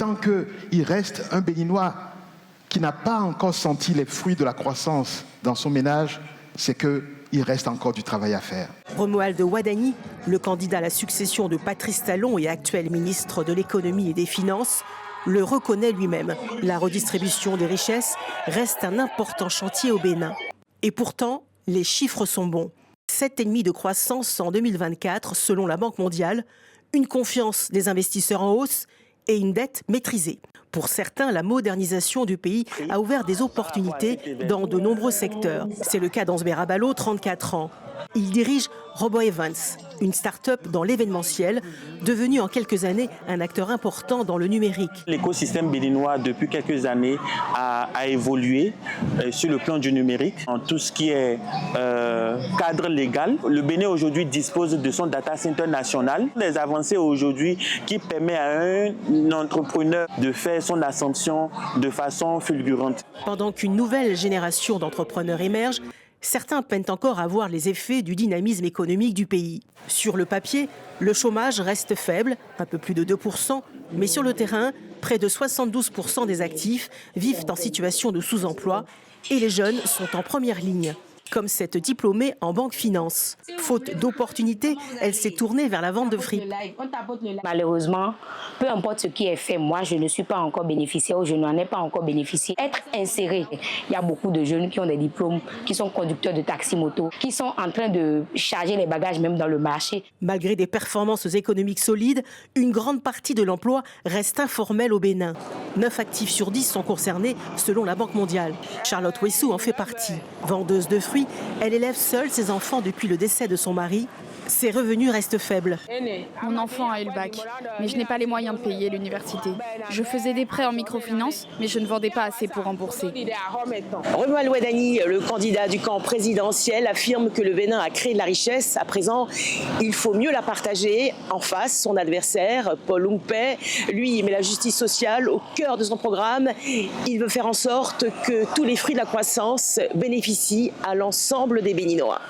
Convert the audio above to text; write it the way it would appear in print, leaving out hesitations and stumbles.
tant qu'il reste un Béninois qui n'a pas encore senti les fruits de la croissance dans son ménage, c'est qu'il reste encore du travail à faire. Romuald Wadani, le candidat à la succession de Patrice Talon et actuel ministre de l'économie et des finances, le reconnaît lui-même. La redistribution des richesses reste un important chantier au Bénin. Et pourtant, les chiffres sont bons. 7,5% de croissance en 2024 selon la Banque mondiale, une confiance des investisseurs en hausse et une dette maîtrisée. Pour certains, la modernisation du pays a ouvert des opportunités dans de nombreux secteurs. C'est le cas d'Ansber Abalo, 34 ans. Il dirige Robo Events, une start-up dans l'événementiel, devenue en quelques années un acteur important dans le numérique. L'écosystème béninois, depuis quelques années, a évolué sur le plan du numérique, en tout ce qui est cadre légal. Le Bénin aujourd'hui dispose de son data center national. Des avancées aujourd'hui qui permettent à un entrepreneur de faire son ascension de façon fulgurante. Pendant qu'une nouvelle génération d'entrepreneurs émerge, certains peinent encore à voir les effets du dynamisme économique du pays. Sur le papier, le chômage reste faible, un peu plus de 2%, mais sur le terrain, près de 72% des actifs vivent en situation de sous-emploi et les jeunes sont en première ligne. Comme cette diplômée en banque finance. Faute d'opportunités, elle s'est tournée vers la vente de fripes. Malheureusement, peu importe ce qui est fait, moi je ne suis pas encore bénéficiaire ou je n'en ai pas encore bénéficié. Être inséré, il y a beaucoup de jeunes qui ont des diplômes, qui sont conducteurs de taxi-moto, qui sont en train de charger les bagages même dans le marché. Malgré des performances économiques solides, une grande partie de l'emploi reste informelle au Bénin. 9 actifs sur 10 sont concernés selon la Banque mondiale. Charlotte Wessou en fait partie. Vendeuse de fruits, elle élève seule ses enfants depuis le décès de son mari. Ses revenus restent faibles. Mon enfant a eu le bac, mais je n'ai pas les moyens de payer l'université. Je faisais des prêts en microfinance, mais je ne vendais pas assez pour rembourser. Romuald Wadani, le candidat du camp présidentiel, affirme que le Bénin a créé de la richesse. À présent, il faut mieux la partager. En face, son adversaire, Paul Lungpay, lui, il met la justice sociale au cœur de son programme. Il veut faire en sorte que tous les fruits de la croissance bénéficient à l'ensemble des Béninois.